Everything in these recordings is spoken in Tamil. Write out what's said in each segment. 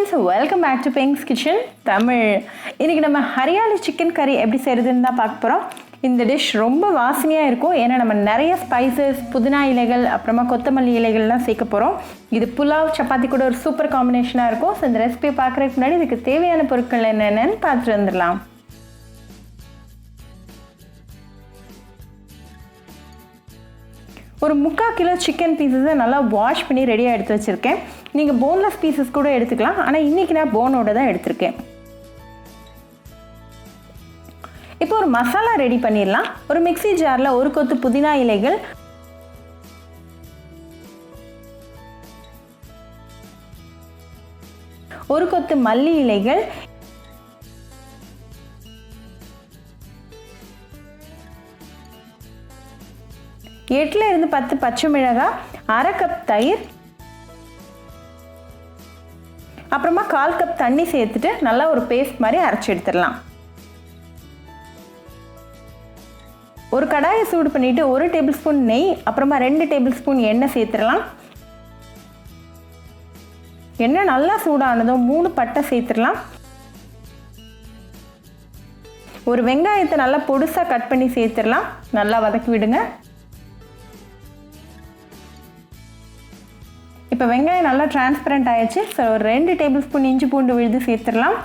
friends, welcome back to Pink's Kitchen Tamil. இன்னைக்கு நம்ம ஹரியாலி சிக்கன் கறி எப்படி செய்யறதுன்னு தான் பார்க்க போறோம். இந்த டிஷ் ரொம்ப வாசனையா இருக்கும். ஏன்னா நம்ம நிறைய ஸ்பைசஸ், புதினா இலைகள், அப்புறமா கொத்தமல்லி இலைகள்லாம் சேர்க்க போறோம். இது புலாவ், சப்பாத்தி கூட ஒரு சூப்பர் காம்பினேஷனா இருக்கும். ஸோ இந்த ரெசிபியை பார்க்கறதுக்கு முன்னாடி இதுக்கு தேவையான பொருட்கள் என்னென்னு பார்த்துட்டு வந்துடலாம். ஒரு 3/4 கிலோ சிக்கன் பீசஸை நல்லா வாஷ் பண்ணி ரெடியாக எடுத்து வச்சுருக்கேன். நீங்கள் போன்லெஸ் பீசஸ் கூட எடுத்துக்கலாம், ஆனால் இன்றைக்கி நான் போனோட தான் எடுத்திருக்கேன். இப்போ ஒரு மசாலா ரெடி பண்ணிடலாம். ஒரு மிக்ஸி ஜாரில் ஒரு கொத்து புதினா இலைகள், ஒரு கொத்து மல்லி இலைகள், எட்டுல இருந்து 10 பச்சை மிளகாய், 1/2 கப் தயிர், அப்புறமா 1/4 கப் தண்ணி சேர்த்துட்டு நல்லா ஒரு பேஸ்ட் மாதிரி அரைச்சி எடுத்துடலாம். ஒரு கடாயை சூடு பண்ணிட்டு 1 டேபிள் ஸ்பூன் நெய், அப்புறமா 2 டேபிள் ஸ்பூன் எண்ணெய் சேர்த்துடலாம். எண்ணெய் நல்லா சூடானதும் 3 பட்டை சேர்த்துடலாம். ஒரு வெங்காயத்தை நல்லா பொடுசா கட் பண்ணி சேர்த்துடலாம். நல்லா வதக்கி விடுங்க. இப்போ வெங்காயம் நல்லா டிரான்ஸ்பரண்ட் ஆயிடுச்சு. ஸோ ஒரு 2 டேபிள் ஸ்பூன் இஞ்சி பூண்டு விழுது சேர்த்துடலாம்.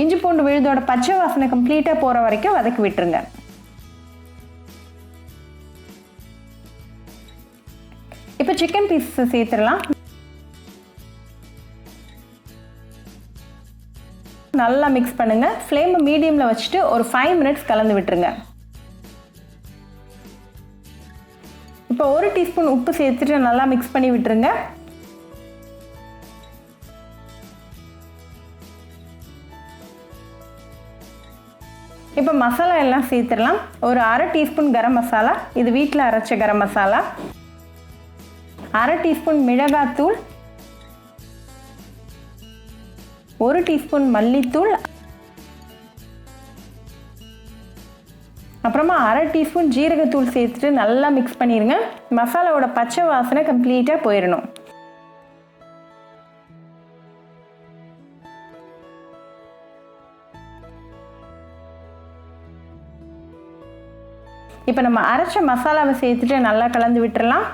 இஞ்சி பூண்டு விழுதோட பச்சை வாசனை கம்ப்ளீட்டாக போகிற வரைக்கும் வதக்கி விட்டுருங்க. இப்போ சிக்கன் பீஸை சேர்த்துடலாம். நல்லா மிக்ஸ் பண்ணுங்க. ஃப்ளேமை மீடியமில் வச்சுட்டு ஒரு 5 மினிட்ஸ் கலந்து விட்டுருங்க. இப்போ 1 டீஸ்பூன் உப்பு சேர்த்துட்டு நல்லா மிக்ஸ் பண்ணி விட்டுருங்க. இப்போ மசாலா எல்லாம் சேர்த்துடலாம். ஒரு 1/2 டீஸ்பூன் கரம் மசாலா, இது வீட்டில் அரைச்ச கரம் மசாலா, 1/2 டீஸ்பூன் மிளகாத்தூள், 1 டீஸ்பூன் மல்லித்தூள், அப்புறமா 1/2 டீஸ்பூன் ஜீரகத்தூள் சேர்த்துட்டு நல்லா மிக்ஸ் பண்ணிடுங்க. மசாலாவோட பச்சை வாசனை கம்ப்ளீட்டாக போயிடணும். இப்போ நம்ம அரைச்ச மசாலாவை சேர்த்துட்டு நல்லா கலந்து விட்டுறலாம்.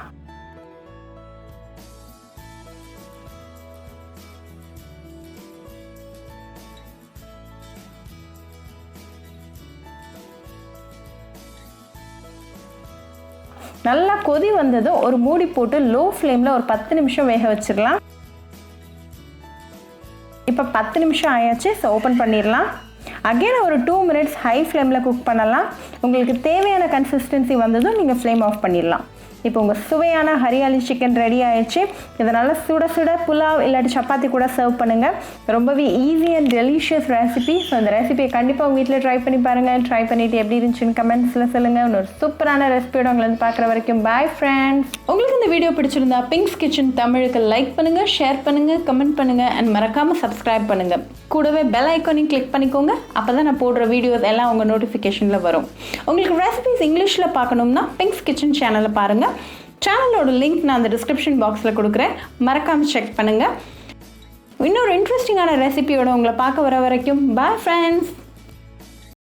நல்லா கொதி வந்ததும் ஒரு மூடி போட்டு லோ ஃப்ளேமில் ஒரு 10 நிமிஷம் வேக வச்சிடலாம். இப்போ 10 நிமிஷம் ஆயாச்சு. ஸோ ஓப்பன் பண்ணிடலாம். அகெயின் ஒரு 2 மினிட்ஸ் ஹை ஃப்ளேமில் குக் பண்ணலாம். உங்களுக்கு தேவையான கன்சிஸ்டன்சி வந்ததும் நீங்கள் ஃப்ளேம் ஆஃப் பண்ணிடலாம். இப்போ உங்கள் சுவையான ஹரியாலி சிக்கன் ரெடி ஆயிடுச்சு. இதனால் சுட சுட புலாவ் இல்லாட்டி சப்பாத்தி கூட சர்வ் பண்ணுங்கள். ரொம்பவே easy and delicious recipe. So இந்த ரெசிபியை கண்டிப்பாக உங்கள் வீட்டில் ட்ரை பண்ணி பாருங்கள். ட்ரை பண்ணிவிட்டு எப்படி இருந்துச்சுன்னு கமெண்ட்ஸில் சொல்லுங்கள். இன்னொரு சூப்பரான ரெசிபியோட உங்களை வந்து பார்க்குற வரைக்கும் பாய் ஃப்ரெண்ட்ஸ். உங்களுக்கு இந்த வீடியோ பிடிச்சிருந்தா பிங்க்ஸ் கிச்சன் தமிழுக்கு லைக் பண்ணுங்கள், ஷேர் பண்ணுங்கள், கமெண்ட் பண்ணுங்கள் அண்ட் மறக்காமல் சப்ஸ்கிரைப் பண்ணுங்கள். கூடவே பெல் ஐக்கானையும் கிளிக் பண்ணிக்கோங்க. அப்போ தான் நான் போடுற வீடியோஸ் எல்லாம் உங்கள் நோட்டிஃபிகேஷனில் வரும். உங்களுக்கு ரெசிபிஸ் இங்கிலீஷில் பார்க்கணும்னா பிங்க்ஸ் கிச்சன் சேனலை பாருங்கள். சேனலோட லிங்க் நான் அந்த டிஸ்கிரிப்ஷன் பாக்ஸில் கொடுக்குறேன். மறக்காமல் செக் பண்ணுங்கள். இன்னொரு இன்ட்ரெஸ்டிங்கான ரெசிபியோட உங்களை பார்க்க வர வரைக்கும் பாய் ஃப்ரெண்ட்ஸ்.